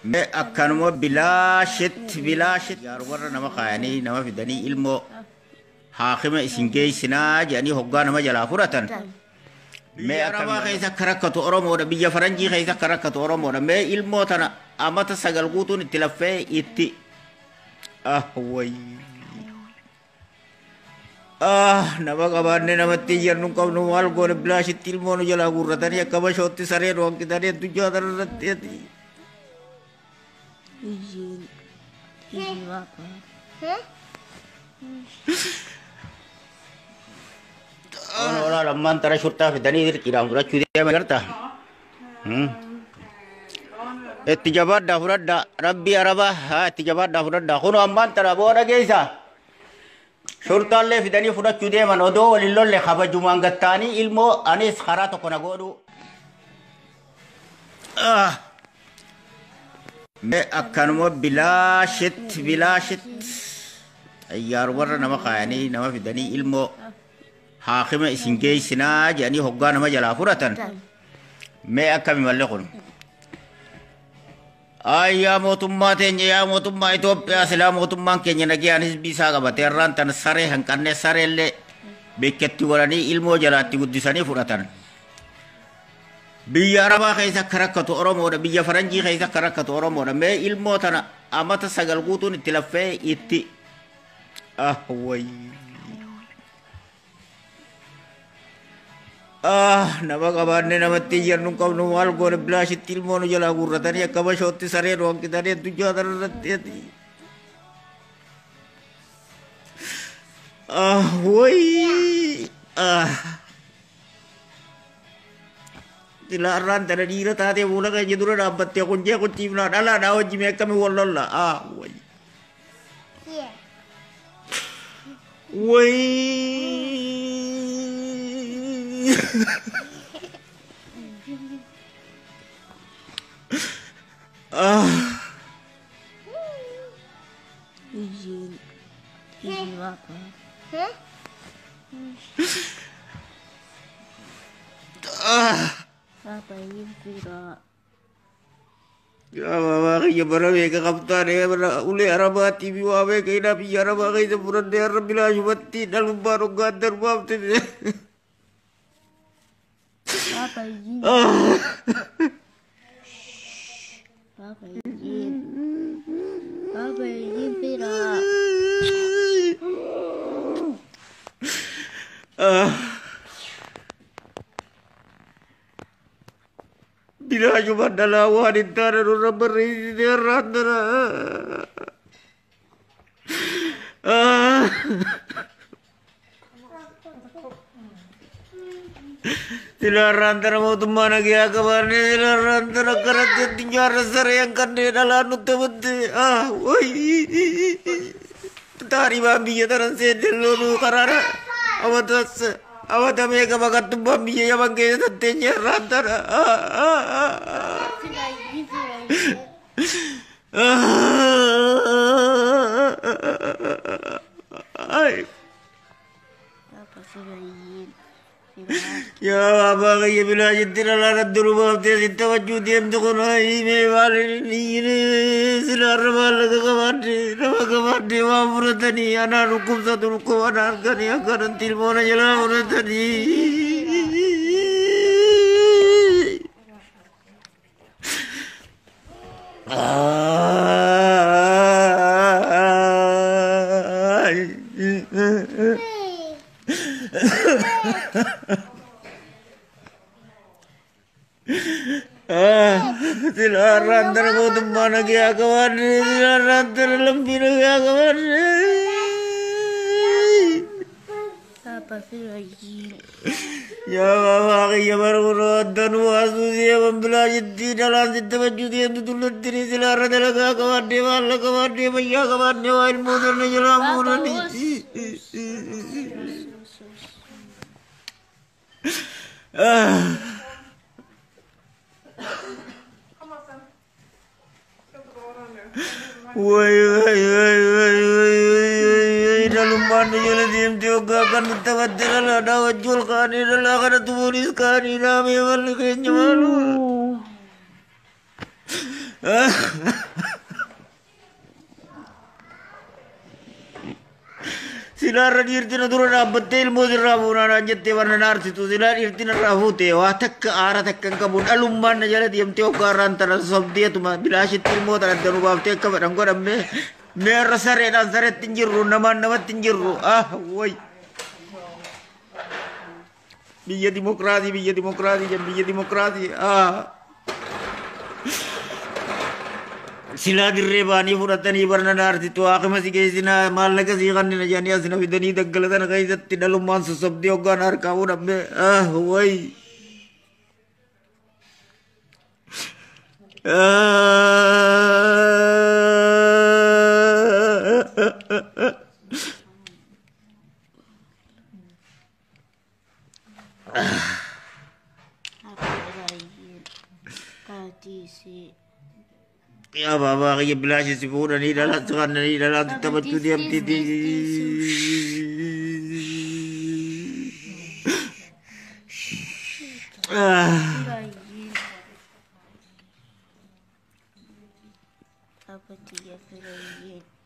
me akkanuma bilaashit warra nama kaayanii nama fidanii ilmoo haakima isin geessinaa jedhanii hoggaa nama jalaa fudhatan. Mee arabaa keessa akka rakkatu Oromoodha, biyya faranjii keessa akka rakkatu Oromoodha. Mee ilmoo tana amata 9 guutuun itti laffee itti nama qabaannee namatti iyyarnu qabnu maal goone bilaashitti ilmoo nu jalaa guurratanii akka bashootti sareen wankitanii addunyaa tanarratti. Ola lamman tara shurtaa fidanii dirqiidhaan fudhachuu deema garta. Itti jabaadhaa fudhadhaa rabbii arabaa itti jabaadhaa fudhadhaa kun ammaan tara booda geessa. Shurtaallee fidanii fudhachuu deeman odoo waliin lolle kabajumaan gattaanii ilmoo anis karaa tokko na godhu. Mee akkanuma bilaashit ayyaar warra nama kaayanii nama fidanii ilmoo haakima isin geessinaa jedhanii hoggaa nama jalaa fudhatan. Mee akkami malle kun? Yaa mootummaa teenya yaa mootummaa Itoophiyaa silaa mootummaan keenya nagayaanis biisaa qabatee irraan tan saree hanqannee sareellee beeketti godhanii ilmoo jalaatti guddisanii fudhatan. Biyya arabaa keessa akka rakkatu Oromoodha, biyya faranjii keessa akka rakkatu Oromoodha. Mee ilmoo tana amata 9 guutuun itti laffee itti nama qabaannee namatti iyyarnu qabnu maal goone bilaashitti ilmoo nu jalaa guurratanii akka bashootti sareen wankitanii addunyaa tanarratti. Dilarran tana dhiira taatee fuula keenya dura dhaabbattee kunjee kuchiifnaa dhalaadhaa wajjimee akkami wal lolla. Ya mama kaya bara mega kaptan ya bara ule arabati biwa mega ina biya araba kaya seburan de arab bila shubati dalam baru gadar bab tu. Papa izin. Papa izin Fira. Bila cuma dalam wanita dan orang berisi rantara. Tidak rantara mau teman lagi kabar ni tidak rantara kerja tinggal rasa yang kande dalam nututi. Woi, tari babi ya taran sedel lu karara. Awat kami kabakat tu babi ya bangke tetenya rantara. Ya apa kaya bila jentira larat dulu bapte sinta wajud diam tu kono ini balik ini silar balik ke kamar wabur tadi anak hukum satu hukum anak kani akan tilmona jalan wabur tadi. Silaran terlalu teman lagi kawan, silaran terlebih lagi kawan. Apa sih lagi? Ya mama kaya baru dan wasu dia membelajar di dalam sistem judi yang dulu diri silaran terlalu kawan dia malah kawan dia bayar kawan dia ilmu dan jalan murah ni. Woi dalam mana jalan diam juga kan tawatir lah dah jual kan ini lah kan tulis kan ini nama balik malu. Silarra dhiirtina dura dhaabbattee ilmoo sirraa fuunaan jettee warra naarsitu silaa dhiirtina irraa fuute waa takka aara takka hin qabuun dhalummaan na jala deemtee hoggaarraan tana sobdeetuma bilaashitti ilmoo tana danuu baaftee akka fedhan godhamme meerra sareedhaan sareetti hin jirru namaan namatti hin jirru way biyya dimokiraasii biyya dimokiraasii sila dirree baanii fudhatanii barna naarsitu haaqima si geessinaa maallaqa sii kannina jedhanii asina fidanii daggalatan keessatti dhalummaan sossobdee hoggaan harkaa fuudhamme way Ya baba kayak belas si pura ni dalam sekarang ni dalam tempat tu diam titi.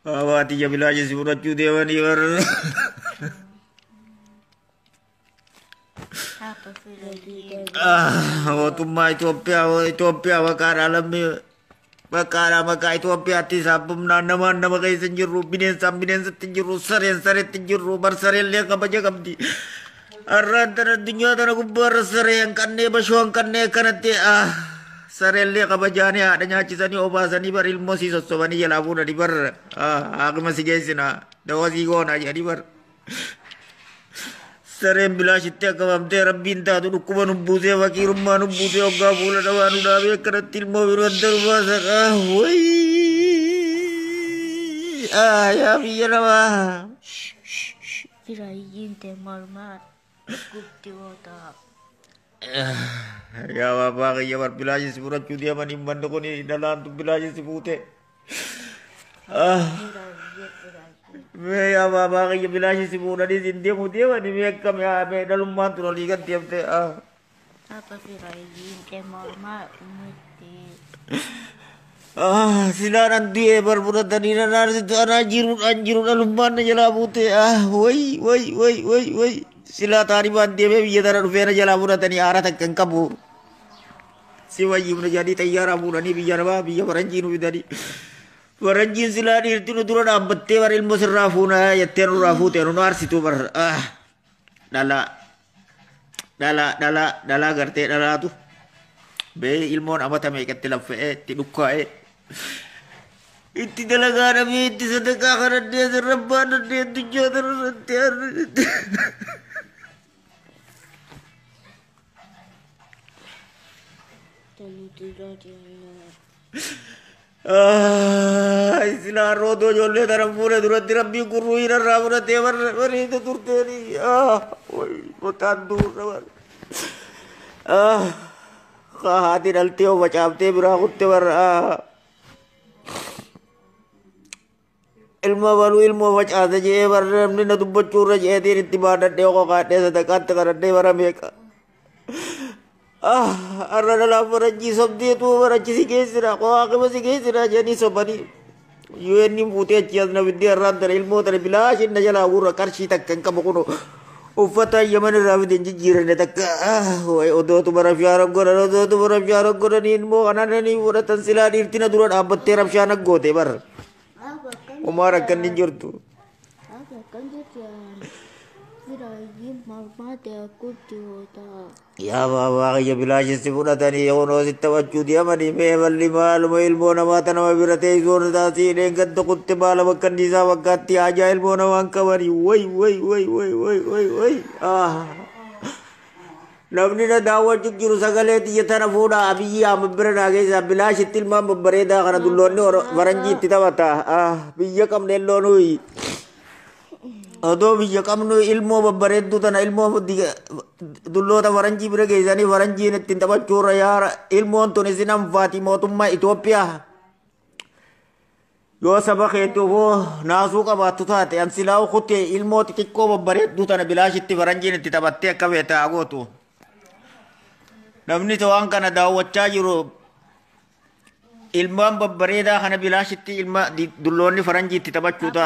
Apa tiga belas si pura tu dia ni ber. Waktu mai Ethiopia bakar alam ni. Bakara maka itu api sabum nama kay senjuru binensa tinjuru saren tinjuru bar saren liya kabaja kabdi arran tana dunya tana gubar saren kanne basuang kanne kanate saren liya kabajane adanya cisani obasani bar ilmu si sosowani ya labuna di bar aku masih gaisina dawasi gona ya di bar Saren bila sitte kabamte rabbinta tu kuba nubbuse wakirum ma nubbuse ogga pula dawanu dawe karatil mo viruddar basaka woi ya biyarawa Firayin te marmat gupti wata ya baba ya bar bilaji siburat judia mani mandoko ni dalam tu bilaji sibute Me ya baba kayak bilang si muda di sini muda ni mereka me dalam mantu lihat tiap te apa Firayin te marmat muti sila nanti berbuat tadi nanti itu anjir dalam mana jalan putih woi sila tari banti me biar taruh rupiah jalan putih tadi arah tekan kabu siwa ibu jadi tayar abu nani biar apa biar beranjir tadi Waranjin sila dirtinu turun abette war ilmu sirrafuna yattenu rafu tenu narsitu bar dala garte dala tu be ilmon amata me katila fe ti dukka itti dala gara be itti sadaka karade rabbana de tujja dar Isla rodo jolle daram pure durat dirabbi guru ira rabura tevar bari itu turteri oi botan dur rabar hati dalteo bacapte birakutte war ilmu baru ilmu bacate je war namni na dubbo chura je dir ittibada de ko kate sadakat karade war meka arra dalam beranji sabdi itu beranji si gesira ko aku masih gesira jadi sobani UN ni putih cias na vidya ran dari ilmu dari bilasin na jala ura karshi tak kan kamu kuno ufata yaman rawi denji jiran tak woi odo tu bara fiarab gora ni ilmu anak ni ura tansila dirtina duran abad terap shanak gote bar umar akan ninjur tu Ya baba kayak bilaji si pura tani yono si tawaju dia mani me balli malu ilmu nama tanama birate sur dasi dengan tokutte bala makan disa wakati aja ilmu nama angkawari woi Namni na dawa juk juru sagale ti yatana fuda abi ya mabrana ge sa bilaji tilma mabreda kana dullonne waranji titawata biya kam nellonui Ado biyya kamnu ilmu babbareeddu tana ilmu dulloota waranjii bira geessanii waranjiin ittiin taphachuurra yaara ilmoon tun isinam faati mootummaa Itoophiyaa yoo saba keetuufoo naasuu qabaattu taate an silaa kutte ilmoo xixiqqoo babbareeddu tana bilaashitti waranjiin itti taphattee akka beetaa gootu namni waan kana daawwachaa jiru ilmaan babbareedaa kana bilaashitti ilma dulloonni faranjiitti taphachuuta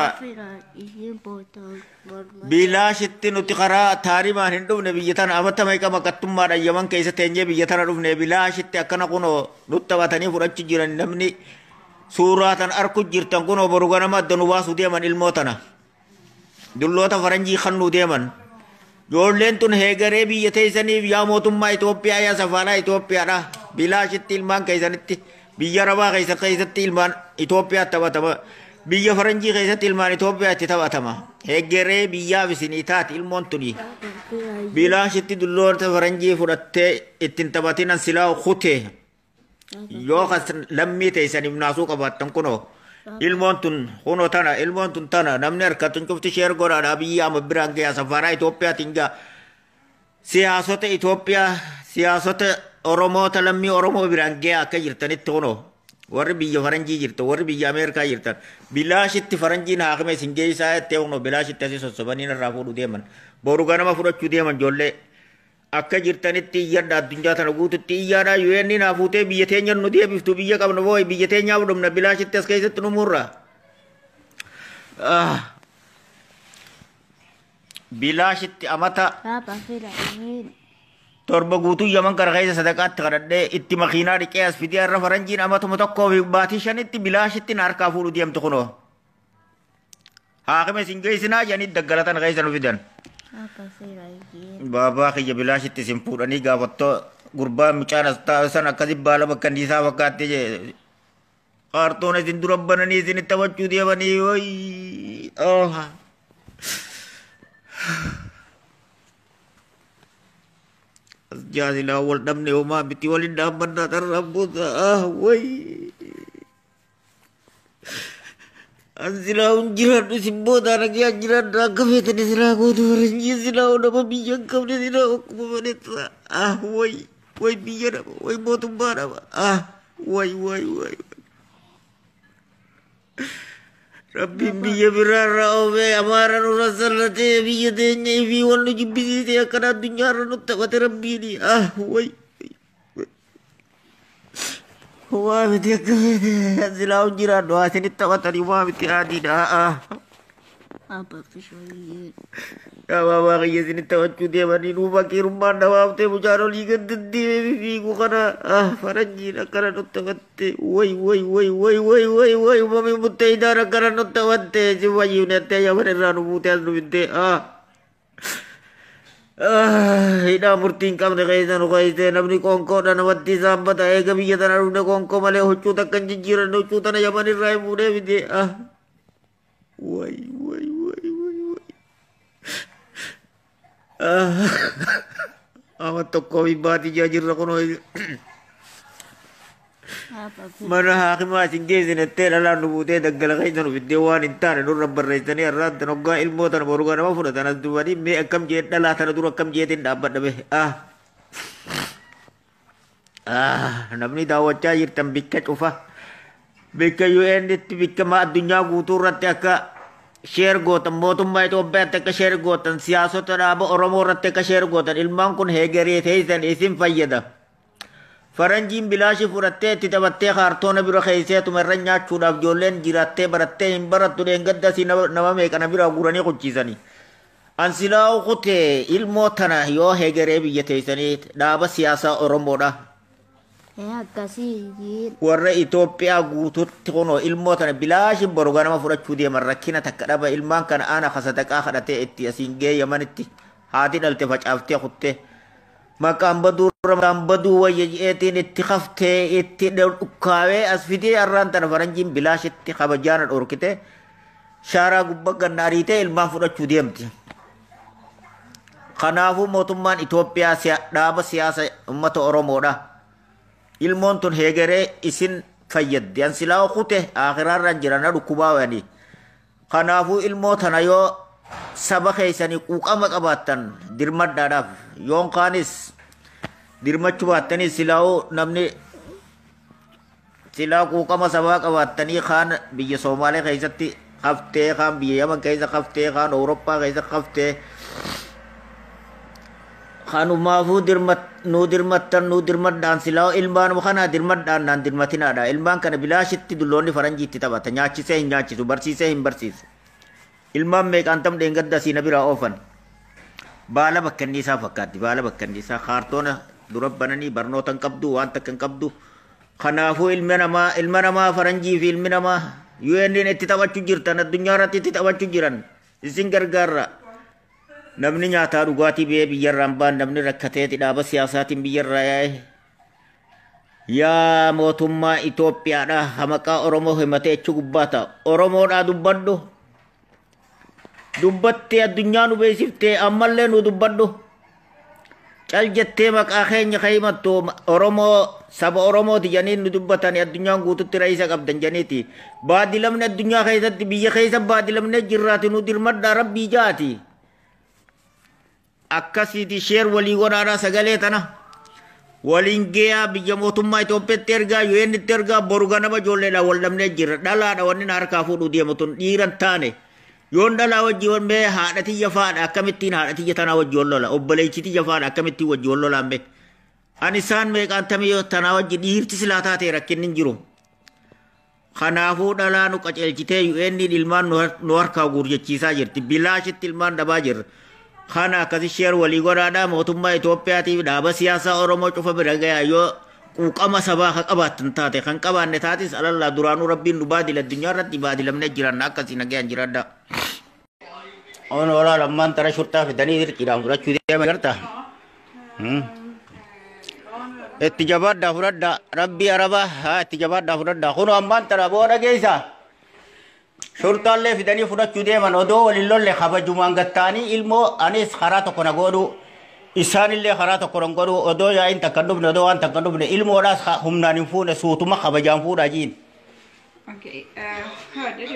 bilaashitti nuti karaa taarimaan hin dhufne biyya tana amata meeqa maqattummaadhaan yaman keessa teenyee biyya tana dhufne bilaashitti akkana kunoo nutti taphatanii fudhachuu jiran namni suuraa tan arku jirtan kunoo boru ganama adda nu baasuu deeman ilmoo tana dulloota faranjii kannuu deeman ijoolleen tun heegaree biyya teessaniif yaa mootummaa Itoophiyaa yaa safaalaa Itoophiyaadha bilaashitti ilmaan keessanitti biyya rabaa keessatti ilmaan Itoophiyaa taphatama biyya faranjii keessatti ilmaan Itoophiyaatti taphatama heegaree biyyaaf isinii taati ilmoon tuni bilaashitti dulloota faranjii fudhattee ittiin taphatinan silaa kutee yoo lammii teessaniif naasuu qabaattan kunoo ilmoon tun kunoo tana ilmoon tun tana namni harkatun cufti sheer godhaadha biyya amma biraan gaya safaraa Itoophiyaatiin gaa siyaasota Itoophiyaa siyaasota Oromoota lammii Oromoo biraan gaya akka jirtanitti kunoo warri biyya faranjii jirtan warri biyya Ameerikaa jirtan bilaashitti faranjiin haakime isin geessaa ettee kunoo bilaashitti asii sossobanii irraa fuudhu deeman boru ganama fudhachuu deeman ijoollee akka jirtanitti iyyadha addunyaa tana guututti iyyaadha UN naa fuutee biyya teenya nu deebiftu biyya qabna booy biyya teenyaa fudhumna bilaashitti as keessatti nu murra bilaashitti amata torba guutuu yaman kana keessa sadaqaatti kadhadhee itti makiinaa dhiqee as fidee irra faranjiin amatuma tokkoo fi baatii shanitti bilaashitti na harkaa fuudhu deemtu kunoo haakime isin geessinaa jedhanii daggalatan keessa nu fidan Baba kiyya bilaashitti isin fuudhanii gaafattoo gurbaa mucaan as taasisan akkasi baala bakka isaa fakkaatti jee kaartoon isin dura bananii isin taphachuu deemanii wayi as jaasilaa wal dhabne homaa miti waliin dhaabbannaa tarraan booda wayi Sila unjiran tu simbo tanah kia jiran rangka beten di sila aku tu renji sila udah pembijak kau di sila aku pemerintah woi biar apa woi mau tumbar apa woi Rabbi biya birara obe amaran urasal nate biya tenya ibi walu jibisi te akana dunya ranu takate Rabbi ni woi Wah, mesti aku silau jiran doa sini tak tadi wah mesti adi dah. Apa kesulitan? Ya bapa kaya sini tak dia mani rumah ke rumah dah wah te bujaro ligan tadi biku kana faranji nak kana nota wate. Woi mami mutai darah kana nota wate. Coba yuna te ya mana ranu mutai anu binte Ida murting kam de kaisa no kaisa namni kongko dan watti sambat ay gabiya tan aruna kongko male hucu takkan jijiran hucu tan yamani rai mude bide woi amat tokko ibati jajir kono Mana hakim asin gesin ette lala nubute daggala kaisa no bide wan intan no rabbar raisani arran tan ogga ilmo tan boruga nama fura tan adubani me akam jet dala tan dur akam jetin dapat dabe namni dawacha yir tam bikka ufa bikka UN dit bikka ma dunya gutur ratte akka share gotan motumma itu bet akka share gotan siyasata aba oromo ratte akka share gotan ilman kun hegeri theisan isim fayyada Faranjiin bilaashii fudhattee itti taphattee kaartoona bira keessee tumarra nyaachuudhaaf ijoolleen jiraattee barattee hin barattu dheengadda si nama meeqana bira guranii qochiisanii. Ansilaa kutee ilmoo tana yoo hegeree biyya teessanii dhaaba siyaasaa Oromoodha. Akkasii Warra Itoophiyaa guutuutti kunoo ilmoo tana bilaashiin boru ganama fudhachuu deeman rakkina takka dhaba ilmaan kana aana kasadaqaa kadhatee itti asiin geeyyamanitti haati dhalte facaaftee kuttee. Makan badu wayyaji'eetiin itti haftee itti dhukkaawee as fidee arraan tana faranjiin bilaashitti kabajaana dhorkite shaaraa gubbaa gannaariitee ilmaan fudhachuu deemti. Kanaafuu mootummaan Itoophiyaa dhaaba siyaasa uummata Oromoodha. Ilmoon tun heegeree isin fayyaddi. An silaa kute akhiraarraan jirana dhukkubaa wayanii. Kanaafuu ilmoo tana yoo saba keessanii quuqama qabaattan dirmadhaadhaaf yoon kaanis dirmachuu baattanii silaa namni silaa quuqama sabaa qabaattanii kaan biyya Soomaalee keessatti haftee kaan biyya Yaman keessa haftee kaan Awurooppaa keessa haftee kanumaafu dirmattan nu dirmadhaan silaa ilmaan kana dirmadhaan naan dirmatinaadha ilmaan kana bilaashitti dulloonni faranjii itti taphata nyaachisee hin nyaachisu barsiisee hin barsiisu ilmaan meeqaan tam dheengadda siina biraa oofan baala bakkanniisaa fakkaatti baala bakkanniisaa kaartoona dura bananii barnoota hin qabdu waan takka hin qabdu kanaafuu ilma namaa faranjii fi ilmi namaa UN'n itti taphachuu jirtan addunyaa irratti itti taphachuu jiran isin gargaarra namni nyaataa dhugaatii biyya biyyarraan baan namni rakkateeti dhaaba siyaasaatiin biyyarraa yaa'e yaa mootummaa Itoophiyaadha hamaqaa Oromoo himatee jechuu gubbaata Oromoodhaa dubbadhu dubbattee addunyaa nu beeksiftee ammallee nu dubbadhu cal jettee maqaa keenya himattu Oromoo saba Oromooti janiin nu dubbatan addunyaan guututti raisa qabdan janiiti baadilamne addunyaa keessatti biyya keessa baadilamne jirraati nu dirmadhaa rabbii jaati akkasiiti sheer walii godhaadhaa sagalee tana waliin geeyaa biyya mootummaa Itoophiyaatti ergaa UN itti ergaa boru ganama ijoolleedhaan wal dhabnee jirra dhalaadha wanni na harkaa fuudhuu deemu tun dhiiran taane yoon dhalaa wajji wal mee haadha tiyya faadha akkamittiin haadha tiyya tanaa wajji wal lola obboleechi tiyya faadha akkamittiin wajji wal lolaan bee ani isaan meeqaan tamii tanaa wajji dhiirti silaa taatee rakkinni hin jiru kanaafuu dhalaa nu qaceelchitee UN ilmaan nu harkaa guurjechiisaa jirti bilaashitti ilmaan dhabaa jirra kana akkasi sheer walii godhaadhaa mootummaa Itoophiyaatiif dhaaba siyaasaa Oromoo cufa bira gayaa yoo quuqama sabaa ka qabaattan taate kan qabaanne taatis alallaa duraanuu rabbiin nu baadila addunyaa irratti baadilamne jiran akkasii nagayaan jiradha on olaa lammaan tara shurtaa fidanii dirqiidhaan fudhachuu deema garta itti jabaadhaa fudhadhaa rabbii arabaa haa itti jabaadhaa fudhadhaa kunoo ammaan tara booda geessaa shurtaallee fidanii fudhachuu deeman odoo waliin lolle kabajumaan gattaanii ilmoo anis karaa tokko na godhu isaanillee karaa tokko na godhu odoo yaa'iin takka dhufne odoo waan takka dhufne ilmoodhaas humnaan hin fuune suutuma kabajaan fuudhaa jiin. Okej, hörde du?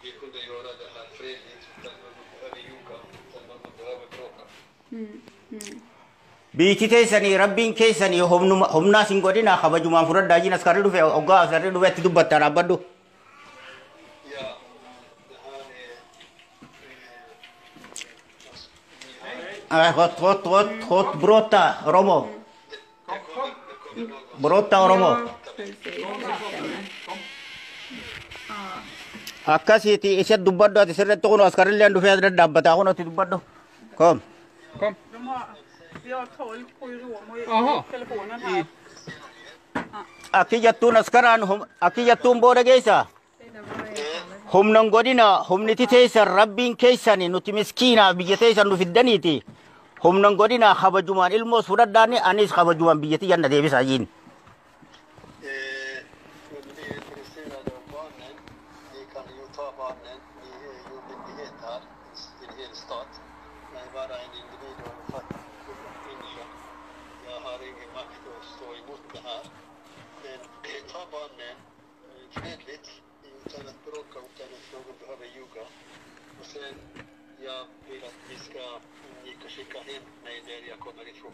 Vi kunde göra det här fredligt utan man behöver ljuga, utan man behöver bråka. Biiti teessanii rabbiin keessanii humnaa sin godhina kabajumaan fudhadhaa jiin askarri dhufe oggaa askarri dhufe itti dubbattaa dhaabbadhu. Ja, det här är... Hot brotta Oromo. Brotta Oromo. Akkasiiti isa dubbadhu ati sirriitti kun askarri illee dhufee adda dhaabbataa kun ati dubbadhu. Kom. Kom. Vi har tolk på Oromo i telefonen här. Akki jattuun askaraan akki jattuun booda geessa. Humnan godina humniti teessan rabbiin keessani nuti miskiinaa biyya teessan nu fiddaniiti. Humnan godina kabajumaan ilmoos fudhadhaani anis kabajumaan biyyatti janna deebisaa jiin. Jag vill att vi ska skicka hem mig där jag kommer ifrån.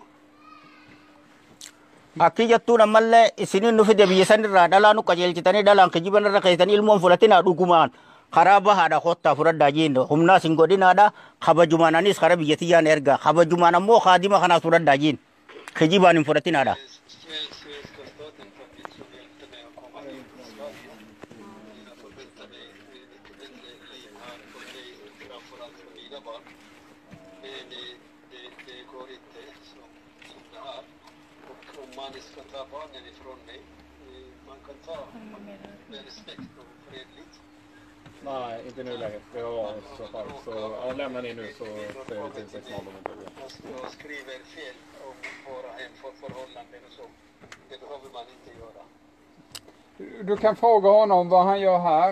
Akki jattuun ammallee isiniin nu fide biyya sanirraa dhalaa nu qajeelchitanii dhalaan kijiban irra keessanii ilmoon fudhatinaa dhugumaan karaa bahaadha kottaa fudhadhaa jiin humnaas hin godhinaadha kabajumaan anis karaa biyyatiyyaan erga kabajumaan ammoo kaadima kanaas fudhadhaa jiin kijibaan hin fudhatinaadha. Svenska staten faktiskt som hjälpte mig att komma hit till Sverige. Jag förväntar mig lite bättre liv här för mig och framförallt för mina barn. Men det går inte som det här. Och om man ska ta barnen ifrån mig, man kan ta med respekt och fredligt. Nej, inte nu längre. Det har varit så fall. Så ja, lämna ni nu så säger vi till 6 månader. Och skriver fel om våra hemförhållanden och så. Det behöver man inte göra. Du kan fråga honom vad han gör här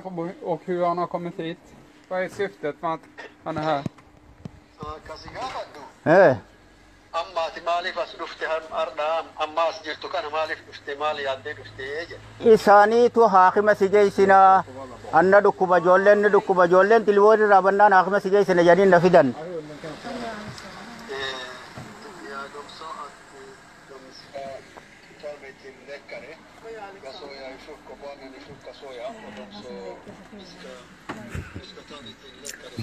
och hur han har kommit hit. Vad är syftet med att han är här? Kasigahadu. Amma Ammaati maaliif as dhufte har'aa ammaas jirtu kana maaliif dhufte maal yaaddee dhufte jedhe. isaaniitu haakima si geessinaa anna dhukkuba ijoolleen tilboon irraa bannaan haakima si geessina jedhanii na fidan. De sa att de ska ta mig till läkare. Jag sa jag är sjuk och barnen är sjuka, så jag.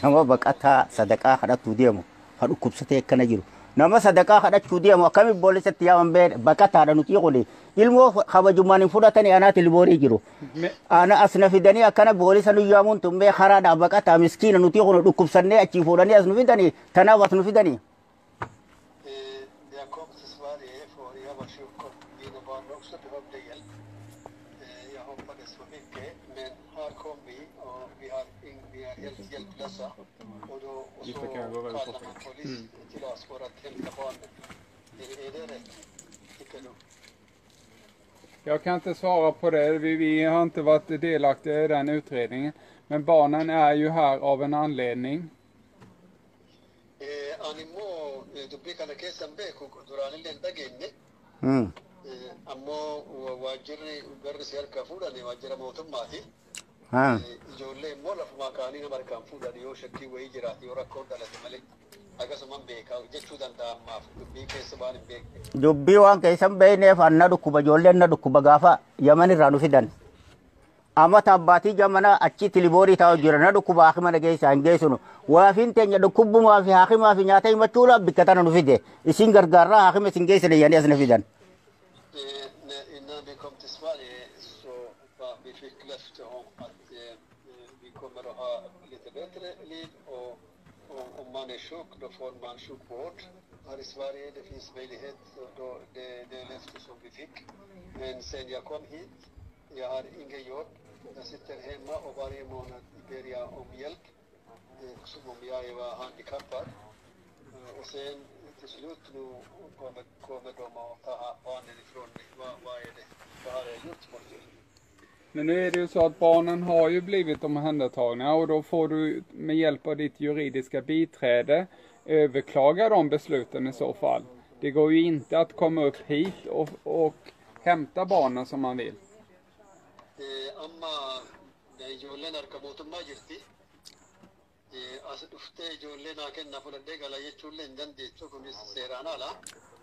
nama baqataa sadaqaa kadhatu deemu kadhu kubsatee akkana jiru nama sadaqaa kadhachuu deemu akkami boolisatti yaaman bee baqataadha nuti qole ilmoo kabajumaan hin fudhatani anaati liboorii jiru ana asna fidanii akkana boolisa nu yaamuun tumbee karaadha baqataa miskiina nuti qole dhukkubsannee achi fuudhanii as nu fidanii tanaaf as nu fidanii Jag kom till Sverige för jag var sjukdom. Mina barn också behövde hjälp. Jag hoppades så mycket, men här kom vi och vi är helt hjälplösa. Och så kallar man polis till oss för att hämta barnen. Är det rätt, tycker du? Jag kan inte svara på det. Vi har inte varit delaktiga i den utredningen. Men barnen är ju här av en anledning. Animo dubbii kana keessan beeku duraanillee hin dhageenye ammoo waajjirri garri si harkaa fuudhani waajjira mootummaati ijoollee immoo lafumaa kaanii nama harkaan fuudhan yoo shakkii wayii jiraate yoo rakkoon dhalate malee akkasuman beekaa jechuu danda'a ammaaf dubbii keessa waan hin beekne dubbii waan keessan beekneef anna dhukkuba ijoolleen na dhukkuba gaafa yaman irraa nu fidan amma tabbaatii jamana achi tiliboorii taa'u jira na dhukkuba haakima dhageessa hin geessinu waafin teenya dhukkubumaa fi haakimaa fi nyaata himachuudha bikkatana nu fide isin gargaarraa haakima isin geessine yaanii as na fidan. Innan vi kom till Sverige så var vi fick löfte om att vi kommer att ha lite bättre liv och om man är sjuk då får man sjukvård. Här i Sverige det finns möjlighet och då det är löfte som vi fick. Men sen jag kom hit, jag har inget jobb. Jag sitter hemma och varje månad ber jag om hjälp som om jag var handikappad. Och sen till slut nu kommer de att ta barnen ifrån mig. Vad är det? Vad har jag gjort mot dig? Men nu är det ju så att barnen har ju blivit omhändertagna och då får du med hjälp av ditt juridiska biträde överklaga de besluten i så fall. Det går ju inte att komma upp hit och hämta barnen som man vill. Amma ijoolleen harka mootummaa jirti. As dhuftee ijoollee naa kenna fudhadhee gala jechuullee hin dandeessu kunis seeraan ala.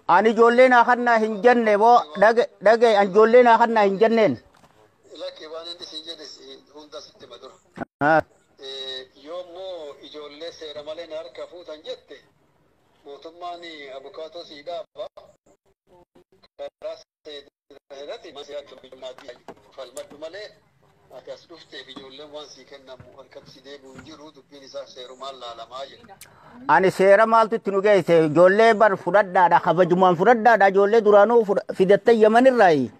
Ani ijoollee naa kannaa hin jenne moo dhagaye ani ijoollee naa kannaa hin jenneen. Lakkee waan inni siin jedhes hunda sitti madura. Yoommoo ijoollee seera malee na harka fuutan jette mootummaan abukaatoo sii dhaaba. Karaa seerati masii falmadhu malee ati as dhufteef ijoolleen waan sii kennamu harkatti si deebi'u hin jiru dubbiin isaa seerumaan laalamaa jira. Ani seera maaltu itti nu geesse ijoollee bar fudhadhaadha kabajumaan fudhadhaadha ijoollee duraanuu fidattee yamanirraayi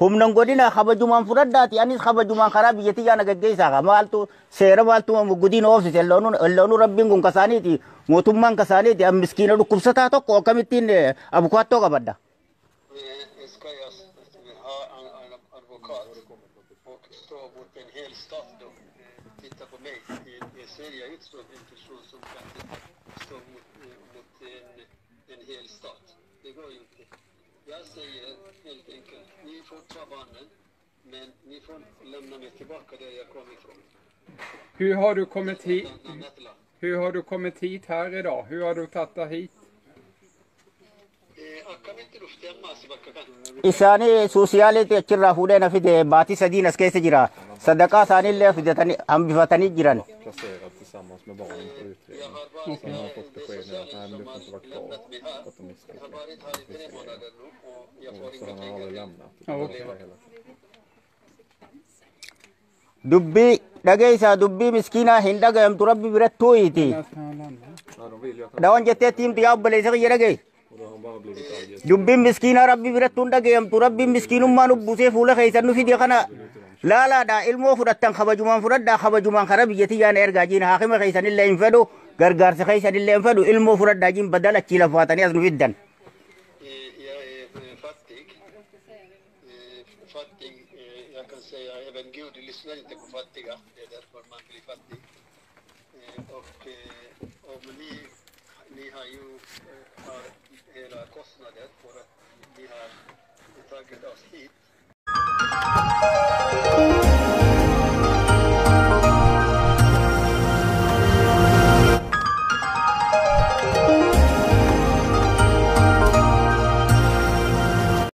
humnan godina kabajumaan fudhadhaati anis kabajumaan karaa biyyattii yaana gaggeessaa maaltu seera maaltu gudiin oofsise elloonuu rabbiin kun kasaaniiti mootummaan kasaaniiti an miskiina dhukkubsataa tokko akkamittiin abukaattoo qabadda. Sverige utstår en person som kan stå mot en hel stat. Det går ju inte. Jag säger helt enkelt, ni får ta barnen, men ni får lämna mig tillbaka där jag kom ifrån. Hur har du kommit hit här idag? Hur har du tagit dig hit? Isaanii suusiyaaliitti achirraa fuudhee na fide baatii sadiin as keessa jira sadaqaa isaaniillee fidatanii hambifatanii jiran. Placerad tillsammans med barnen på utredning. Sen har jag fått besked nu att nej, men du får inte vara kvar för att de missbrukar. Och så han har väl lämnat. Dubbii dhageessaa dubbii miskiinaa hin dhagayamtu rabbi birattuu iti. Dhawan jettee tiimtu yaa obboleessa kiyya dhagaye. Dubbiin miskiinaa rabbi birattuu hin dhagayamtu rabbiin miskiinummaa nubbusee fuula keessan nu fide kana laalaadha ilmoo fudhattan kabajumaan fudhadhaa kabajumaan karaa biyyattii yaana ergaa jiin haakima keessanillee hin fedhu gargaarsa keessanillee hin fedhu ilmoo fudhadhaa jiin badala achii lafaatanii as nu fiddan. Jag kan säga även Gud lyssnar inte på fattiga, det är därför man blir fattig. Och om ni har ju hela kostnader för att ni har tagit oss hit